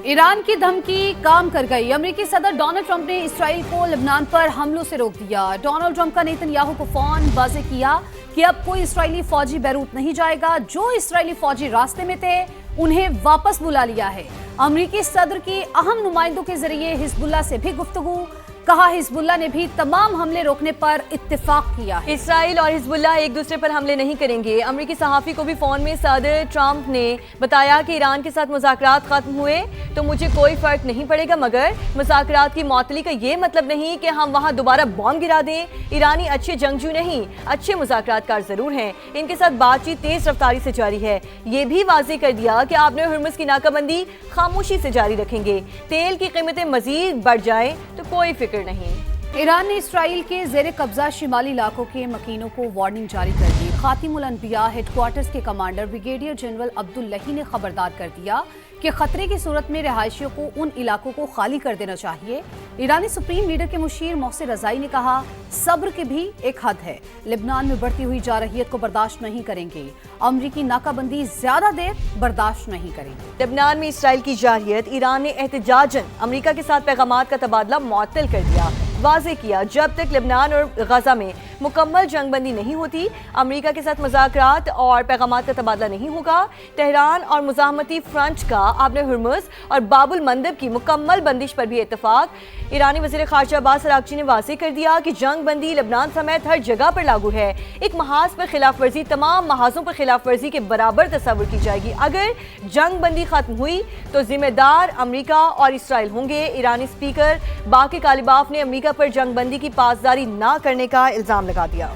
Iran की धमकी काम कर गई। अमेरिकी सदर डोनाल्ड ट्रंप ने इसराइल को लेबनान पर हमलों से रोक दिया। डोनाल्ड ट्रंप का नेतन्याहू को फोन वाज़ेह किया कि अब कोई इसराइली फौजी बैरूत नहीं जाएगा। जो इसराइली फौजी रास्ते में थे उन्हें वापस बुला लिया है। अमेरिकी सदर की अहम नुमाइंदों के जरिए हिजबुल्लाह से भी गुफ्तगू। कहा हिजबुल्लाह ने भी तमाम हमले रोकने पर इत्तेफाक किया है। इसराइल और हिजबुल्लाह एक दूसरे पर हमले नहीं करेंगे। अमेरिकी सहाफ़ी को भी फोन में सदर ट्रंप ने बताया कि ईरान के साथ मुज़ाकरात खत्म हुए तो मुझे कोई फर्क नहीं पड़ेगा, मगर मुज़ाकरात की मअतली का ये मतलब नहीं कि हम वहाँ दोबारा बॉम्ब गिरा दें। ईरानी अच्छे जंगजू नहीं, अच्छे मुज़ाकरातकार जरूर हैं। इनके साथ बातचीत तेज रफ्तारी से जारी है। ये भी वाज़ेह कर दिया कि आपने हुर्मुज़ की नाकाबंदी खामोशी से जारी रखेंगे। तेल की कीमतें मजीद बढ़ जाएं तो कोई फिक्र नहीं। ईरान ने इसराइल के ज़ेरे कब्जा शिमाली इलाकों के मकीनों को वार्निंग जारी कर दी। खातिमुल अनबिया हेडक्वार्टर्स के कमांडर ब्रिगेडियर जनरल अब्दुल्लाही ने खबरदार कर दिया कि खतरे की सूरत में रिहायशियों को उन इलाकों को खाली कर देना चाहिए। ईरानी सुप्रीम लीडर के मुशीर मोहसिन रज़ाई ने कहा, सब्र की भी एक हद है। लेबनान में बढ़ती हुई जारहियत को बर्दाश्त नहीं करेंगे। अमरीकी नाकाबंदी ज्यादा देर बर्दाश्त नहीं करेंगे। लेबनान में इसराइल की जारहियत, ईरान ने एहतजाजन अमरीका के साथ पैगामात का तबादला मुअत्तल कर दिया। वाज़ेह किया, जब तक लेबनान और गजा में मुकम्मल जंगबंदी नहीं होती, अमरीका के साथ मुज़ाकरात और पैगामात का तबादला नहीं होगा। तेहरान और मुज़ाहमती फ्रंट का आपने हुर्मुज़ और बाबुल मंदब की मुकम्मल बंदिश पर भी इत्तफाक। ईरानी वज़ीर ख़ारजा अब्बास अराग़ची ने वाज़ेह कर दिया कि जंग बंदी लेबनान समेत हर जगह पर लागू है। एक महाज पर खिलाफ वर्जी तमाम महाजों पर खिलाफ वर्जी के बराबर तस्वुर की जाएगी। अगर जंग बंदी खत्म हुई तो जिम्मेदार अमरीका और इसराइल होंगे। ईरानी स्पीकर बाकी कालिबाफ ने अमरीका पर जंग बंदी की पासदारी न करने का इल्ज़ाम लगा दिया।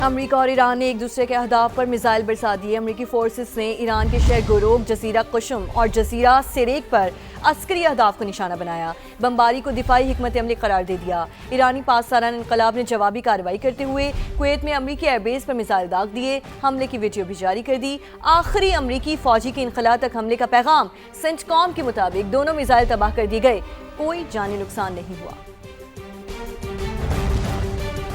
अमरीका और ईरान ने एक दूसरे के अहदाफ पर मिसाइल बरसा दिए। अमरीकी फोर्सेस ने ईरान के शहर गुरोग, जजीरा कुशम और जजीरा सिरेक पर अस्करी अहदाफ को निशाना बनाया। बमबारी को दिफाई हिकमत अमली करार दे दिया। ईरानी पासदारान इनकलाब ने जवाबी कार्रवाई करते हुए कुवैत में अमरीकी एयरबेस पर मिसाइल दाग दिए। हमले की वीडियो भी जारी कर दी। आखिरी अमरीकी फौजी के इनखला तक हमले का पैगाम। सेंटकॉम के मुताबिक दोनों मिसाइल तबाह कर दिए गए, कोई जानी नुकसान नहीं हुआ।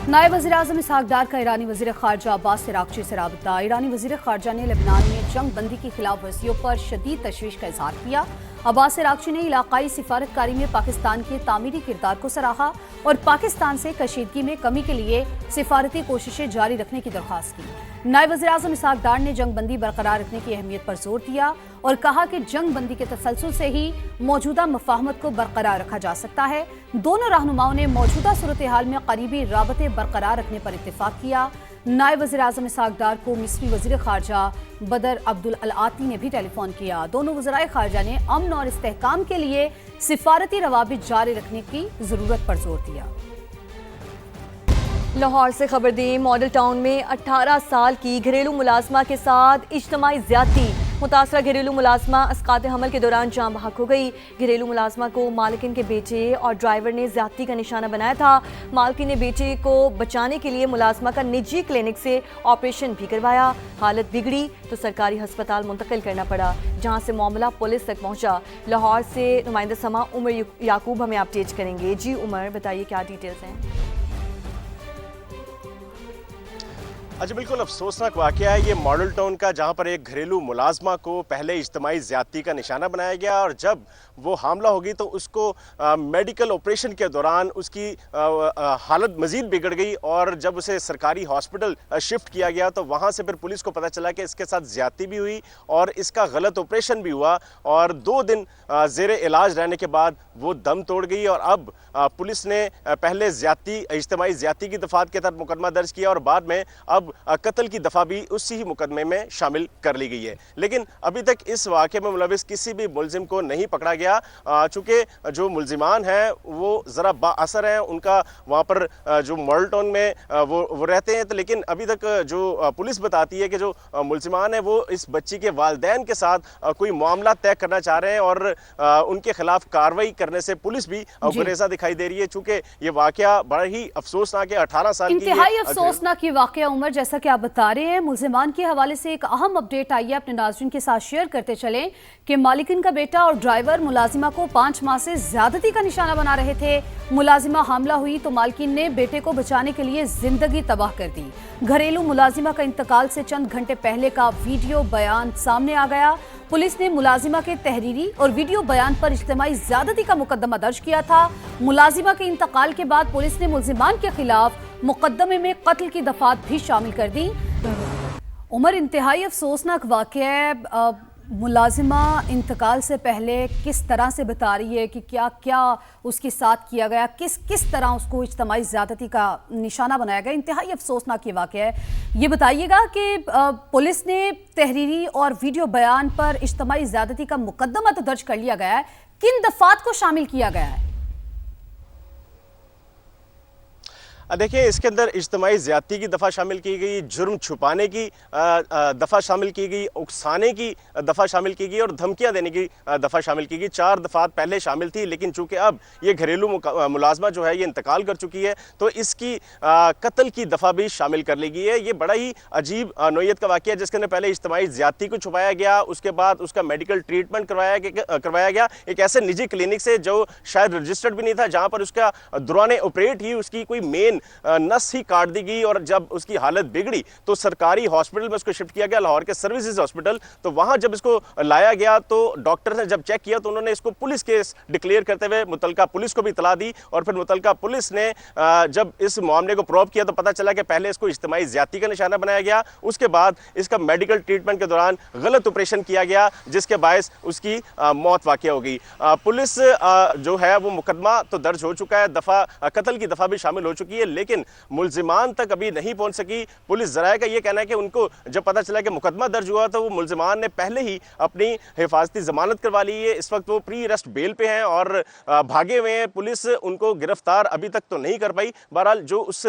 नायब वज़ीर-ए-आज़म इसहाक डार का ईरानी वज़ीर ख़ारजा अब्बास अराग़ची से राबता। ईरानी वज़ीर ख़ारजा ने लेबनान में जंग बंदी की खिलाफ वर्जियों पर शदीद तशवीश का इज़हार किया। अब्बास अराग़ची ने इलाक़ाई सिफारतकारी में पाकिस्तान के तामीरी किरदार को सराहा और पाकिस्तान से कशीदगी में कमी के लिए सिफारती कोशिशें जारी रखने की दरख्वास्त की। नायब वज़ीर-ए-आज़म इसहाक डार ने जंग बंदी बरकरार रखने की अहमियत पर जोर दिया और कहा कि जंग बंदी के तसलसल से ही मौजूदा मफाहमत को बरकरार रखा जा सकता है। दोनों रहनुमाओं ने मौजूदा सूरत हाल में करीबी राबते बरकरार रखने पर इत्तेफाक किया। नायब वज़ीर-ए-आज़म इसहाक डार को मिस्री वज़ीर ख़ारजा बदर अब्दुल अल-आती ने भी टेलीफोन किया। दोनों वज़राए ख़ारजा ने अमन और इस्तेहकाम के लिए सिफारती रवाबित जारी रखने की ज़रूरत पर जोर दिया। लाहौर से खबर दें, मॉडल टाउन में 18 साल की घरेलू मुलाजमा के साथ इज्तमाई ज़्यादती। मुतासरा घरेलू मुलाजमा अस्कात हमल के दौरान जान बहक हो गई। घरेलू मुलाजमा को मालिकिन के बेटे और ड्राइवर ने ज़्यादती का निशाना बनाया था। मालकिन ने बेटे को बचाने के लिए मुलाजमा का निजी क्लिनिक से ऑपरेशन भी करवाया। हालत बिगड़ी तो सरकारी हस्पताल मुंतकिल करना पड़ा, जहां से मामला पुलिस तक पहुंचा। लाहौर से नुमाइंदा समा उमर याकूब हमें अपडेट करेंगे। जी उमर, बताइए क्या डिटेल्स हैं? अच्छा, बिल्कुल अफसोसनाक वाक़या है ये मॉडल टाउन का, जहाँ पर एक घरेलू मुलाजमा को पहले इज्तमाई ज़्यादती का निशाना बनाया गया और जब वो हामला होगी तो उसको मेडिकल ऑपरेशन के दौरान उसकी हालत मज़ीद बिगड़ गई और जब उसे सरकारी हॉस्पिटल शिफ्ट किया गया तो वहाँ से फिर पुलिस को पता चला कि इसके साथ ज़्यादती भी हुई और इसका गलत ऑपरेशन भी हुआ और 2 दिन ज़ेरे इलाज रहने के बाद वो दम तोड़ गई और अब पुलिस ने पहले इज्तमाई ज़्यादती की दफ़ात के तहत मुकदमा दर्ज किया और बाद में अब कत्ल की दफ़ा भी उसी ही मुकदमे में शामिल कर ली गई है। लेकिन अभी तक इस वाक़े में मुलविस किसी भी मुलजिम को नहीं पकड़ा गया। चूँकि जो मुलजिमान हैं वो ज़रा बाअसर हैं, उनका वहाँ पर जो मॉडल टाउन में वो रहते हैं, तो लेकिन अभी तक जो पुलिस बताती है कि जो मुलजिमान हैं वो इस बच्ची के वालिदैन के साथ कोई मामला तय करना चाह रहे हैं और उनके खिलाफ कार्रवाई करने से पुलिस भी गुरेज़ा दिखाई दे रही है। चूँकि ये वाक़या बड़ा ही अफसोसनाक है। 18 साल की इंतहाई अफसोसनाक ये वाक़या उमर, جیسا کہ آپ بتا رہے ہیں ملزمان کے حوالے سے ایک اہم اپڈیٹ آئی ہے، اپنے ناظرین کے ساتھ شیئر کرتے چلیں کہ مالکن کا بیٹا اور ڈرائیور ملازمہ کو 5 ماہ سے زیادتی کا نشانہ بنا رہے تھے۔ ملازمہ حاملہ ہوئی تو مالکن نے بیٹے کو بچانے کے لیے زندگی تباہ کر دی۔ گھریلو ملازمہ کا انتقال سے چند گھنٹے پہلے کا ویڈیو بیان سامنے آ گیا۔ پولیس نے ملازمہ کے تحریری اور ویڈیو بیان پر اجتماعی زیادتی کا مقدمہ درج کیا تھا۔ ملازمہ کے انتقال کے بعد پولیس نے ملزمان کے خلاف مقدمے میں قتل کی دفعات بھی شامل کر دی۔ عمر، انتہائی افسوسناک واقعہ ہے۔ ملازمہ انتقال سے پہلے کس طرح سے بتا رہی ہے کہ کیا کیا اس کے ساتھ کیا گیا، کس طرح اس کو اجتماعی زیادتی کا نشانہ بنایا گیا۔ انتہائی افسوسناک یہ واقعہ ہے۔ یہ بتائیے گا کہ پولیس نے تحریری اور ویڈیو بیان پر اجتماعی زیادتی کا مقدمہ تو درج کر لیا گیا ہے، کن دفعات کو شامل کیا گیا ہے؟ دیکھیں، اس کے اندر اجتماعی زیادتی کی دفعہ شامل کی گئی، جرم چھپانے کی دفعہ شامل کی گئی، اکسانے کی دفعہ شامل کی گئی اور دھمکیاں دینے کی دفعہ شامل کی گئی۔ 4 دفعات پہلے شامل تھی، لیکن چونکہ اب یہ گھریلو ملازمہ جو ہے یہ انتقال کر چکی ہے تو اس کی قتل کی دفعہ بھی شامل کر لی گئی ہے۔ یہ بڑا ہی عجیب نوعیت کا واقعہ ہے جس کے اندر پہلے اجتماعی زیادتی کو چھپایا گیا، اس کے بعد اس کا میڈیکل ٹریٹمنٹ کروایا گیا ایک ایسے نجی کلینک سے جو شاید رجسٹرڈ بھی نہیں تھا، جہاں پر اس کا دوران آپریٹ ہی اس کی کوئی مین نس ہی کاٹ دی گئی، اور جب اس کی حالت بگڑی تو سرکاری ہاسپٹل میں اس کو شفٹ کیا گیا، لاہور کے سروسز ہاسپٹل۔ تو وہاں جب اس کو لایا گیا تو ڈاکٹر نے جب چیک کیا تو انہوں نے اس کو پولیس کیس ڈکلیئر کرتے ہوئے متعلقہ پولیس کو بھی اطلاع دی، اور پھر متعلقہ پولیس نے جب اس معاملے کو پروب کیا تو پتہ چلا کہ پہلے اس کو اجتماعی زیادتی کا نشانہ بنایا گیا، اس کے بعد اس کا میڈیکل ٹریٹمنٹ کے دوران غلط آپریشن کیا گیا جس کے باعث اس کی موت واقع ہو گئی۔ پولیس جو ہے وہ مقدمہ تو درج ہو چکا ہے، قتل کی دفعہ بھی شامل ہو چکی ہے، لیکن ملزمان تک ابھی نہیں پہنچ سکی۔ پولیس ذرائع کا یہ کہنا ہے کہ ان کو جب پتہ چلا کہ مقدمہ درج ہوا تو وہ ملزمان نے پہلے ہی اپنی حفاظتی ضمانت کروا لی ہے۔ اس وقت وہ پری اریسٹ بیل پہ ہیں اور بھاگے ہوئے ہیں۔ پولیس ان کو گرفتار ابھی تک تو نہیں کر پائی۔ بہرحال جو اس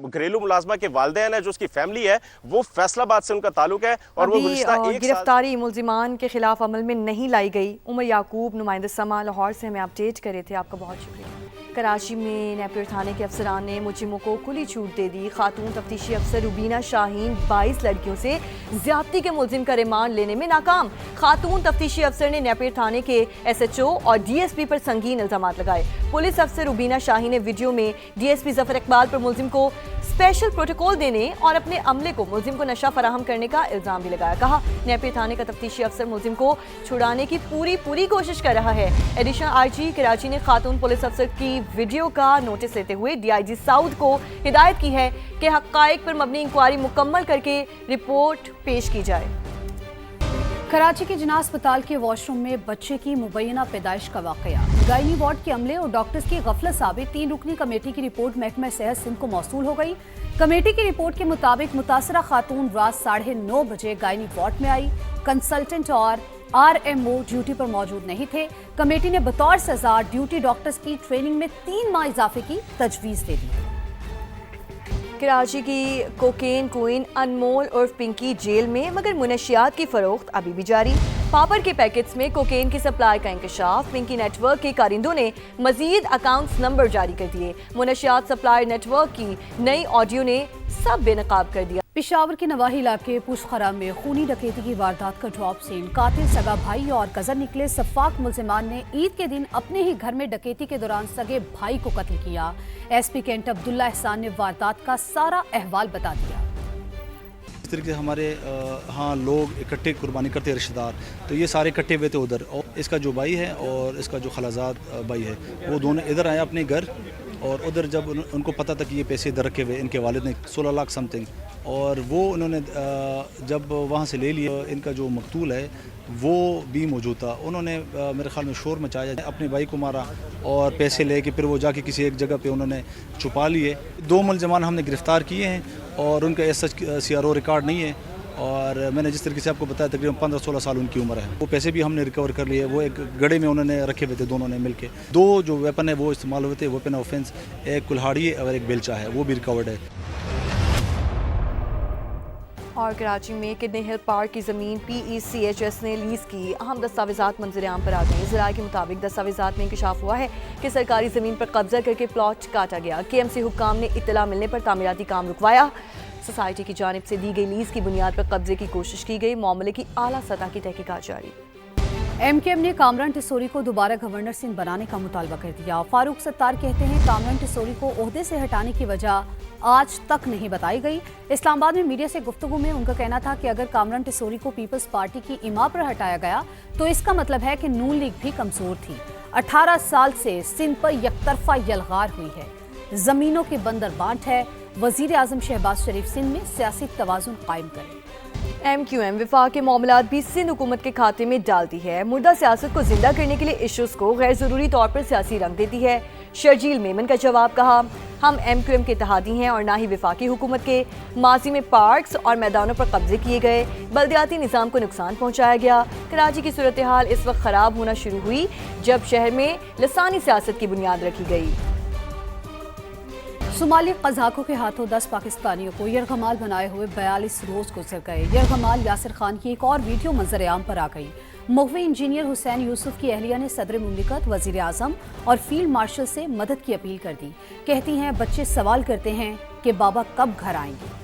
گھریلو ملازمہ کے والدین ہیں، جو اس کی فیملی ہے، وہ فیصل آباد سے ان کا تعلق ہے اور وہ گزشتہ ایک گرفتاری ملزمان کے خلاف عمل میں نہیں لائی گئی۔ عمر یعقوب، نمائندہ سما، لاہور سے ہمیں اپڈیٹ کرے تھے، آپ کا بہت شکریہ۔ کراچی میں نیپیر تھانے کے افسران نے مجرموں کو کھلی چھوٹ دے دی۔ خاتون تفتیشی افسر روبینہ شاہین 22 لڑکیوں سے زیادتی کے ملزم کا ریمانڈ لینے میں ناکام۔ خاتون تفتیشی افسر نے نیپیر تھانے کے SHO اور DSP پر سنگین الزامات لگائے۔ پولیس افسر روبینہ شاہین نے ویڈیو میں DSP ظفر اقبال پر ملزم کو اسپیشل پروٹوکول دینے اور اپنے عملے کو ملزم کو نشہ فراہم کرنے کا الزام بھی لگایا۔ کہا نیپیر تھانے کا تفتیشی افسر ملزم کو چھڑانے کی پوری کوشش کر رہا ہے۔ ایڈیشنل IG کراچی نے خاتون پولیس افسر کی ویڈیو کا نوٹس لیتے ہوئے DIG ساؤتھ کو ہدایت کی ہے کہ حقائق پر مبنی انکوائری مکمل کر کے رپورٹ پیش کی جائے۔ کراچی کے جناح اسپتال کے واش روم میں بچے کی مبینہ پیدائش کا واقعہ۔ گائنی وارڈ کے عملے اور ڈاکٹرز کی غفلت ثابت 3 رکنی کمیٹی کی رپورٹ محکمہ صحت سندھ کو موصول ہو گئی۔ کمیٹی کی رپورٹ کے مطابق متاثرہ خاتون رات 9:30 بجے گائنی وارڈ میں آئی۔ کنسلٹنٹ اور RMO ڈیوٹی پر موجود نہیں تھے۔ کمیٹی نے بطور سزا ڈیوٹی ڈاکٹرز کی ٹریننگ میں 3 ماہ اضافے کی تجویز دے دی۔ کراچی کی کوکین کوئن انمول عرف پنکی جیل میں، مگر منشیات کی فروخت ابھی بھی جاری۔ پاپڑ کے پیکٹس میں کوکین کی سپلائی کا انکشاف۔ پنکی نیٹ ورک کے کارندوں نے مزید اکاؤنٹس نمبر جاری کر دیے۔ منشیات سپلائی نیٹ ورک کی نئی آڈیو نے سب بے نقاب کر دیا۔ پشاور کے نواحی علاقے پوشخرا میں خونی ڈکیتی کی واردات کا ڈراپ سین۔ قاتل سگا بھائی اور کزن نکلے۔ سفاک ملزمان نے عید کے دن اپنے ہی گھر میں ڈکیتی کے دوران سگے بھائی کو قتل کیا۔ SP کینٹ عبداللہ احسان نے واردات کا سارا احوال بتا دیا۔ اس طریقے سے ہمارے ہاں لوگ اکٹھے قربانی کرتے ہیں رشتہ دار، تو یہ سارے اکٹھے ہوئے تھے ادھر، اور اس کا جو بھائی ہے اور اس کا جو خالازاد بھائی ہے وہ دونوں ادھر آئے اپنے گھر، اور ادھر جب ان کو پتہ تھا کہ یہ پیسے ادھر رکھے ہوئے ان کے والد نے 16 لاکھ سم تھنگ، اور وہ انہوں نے جب وہاں سے لے لیا، ان کا جو مقتول ہے وہ بھی موجود تھا، انہوں نے میرے خیال میں شور مچایا، اپنے بھائی کو مارا اور پیسے لے کے پھر وہ جا کے کسی ایک جگہ پہ انہوں نے چھپا لیے۔ 2 ملزمان ہم نے گرفتار کیے ہیں اور ان کا CRO ریکارڈ نہیں ہے، اور میں نے جس طریقے سے آپ کو بتایا تقریباً 15-16 سال ان کی عمر ہے۔ وہ پیسے بھی ہم نے ریکور کر لیے، وہ ایک گڑے میں انہوں نے رکھے ہوئے تھے دونوں نے مل کے۔ 2 جو ویپن ہے وہ استعمال ہوئے تھے، ویپن آف آفینس، ایک کلہاڑی ہے اور ایک بیلچا ہے، وہ بھی ریکورڈ ہے۔ اور کراچی میں کڈنی ہل پارک کی زمین PECHS نے لیز کی۔ اہم دستاویزات منظر عام پر آ گئی۔ ذرائع کے مطابق دستاویزات میں انکشاف ہوا ہے کہ سرکاری زمین پر قبضہ کر کے پلاٹ کاٹا گیا۔ KMC حکام نے اطلاع ملنے پر تعمیراتی کام رکوایا۔ सोसाइटी की जानिब से दी गई लीज की बुनियाद पर कब्जे की कोशिश की गई। मामले की आला सतह की तहकीकात जारी। एमकेएम ने कामरान टिसोरी को दोबारा गवर्नर सिंध बनाने का मुतालबा कर दिया। फारूक सत्तार कहते हैं कामरान टिसोरी को ओहदे से हटाने की वजह आज तक नहीं बताई गई। इस्लामाबाद में मीडिया से गुफ्तगू में उनका कहना था कि अगर कामरान टिसोरी को पीपल्स पार्टी की इमा पर हटाया गया तो इसका मतलब है कि नून लीग भी कमजोर थी। 18 साल से सिंध पर यकतरफा यलगार हुई है, जमीनों की बंदर बांट है। वजीर आजम शहबाज शरीफ सिंध में सियासी तवाजुन कायम करें। MQM विफाक के मामलात भी सिंध हुकूमत के खाते में डालती है। मुर्दा सियासत को जिंदा करने के लिए इश्यूज को गैर जरूरी तौर पर सियासी रंग देती है। शर्जील मेमन का जवाब कहा, हम MQM के इत्तेहादी हैं और ना ही विफाकी हुकूमत के। माजी में पार्क्स और मैदानों पर कब्जे किए गए, बल्दियाती निज़ाम को नुकसान पहुंचाया गया। कराची की सूरत हाल इस वक्त खराब होना शुरू हुई जब शहर में लसानी सियासत की बुनियाद रखी गई। सोमाली कज़ाकों के हाथों 10 पाकिस्तानियों को यरगमाल बनाए हुए 42 रोज गुजर गए। यरगमाल यासिर खान की एक और वीडियो मंजर आम पर आ गई। मुख्वी इंजीनियर हुसैन यूसुफ की अहलिया ने सदर मुमलिकत, वजीर आजम और फील्ड मार्शल से मदद की अपील कर दी। कहती हैं बच्चे सवाल करते हैं कि बाबा कब घर आएंगे।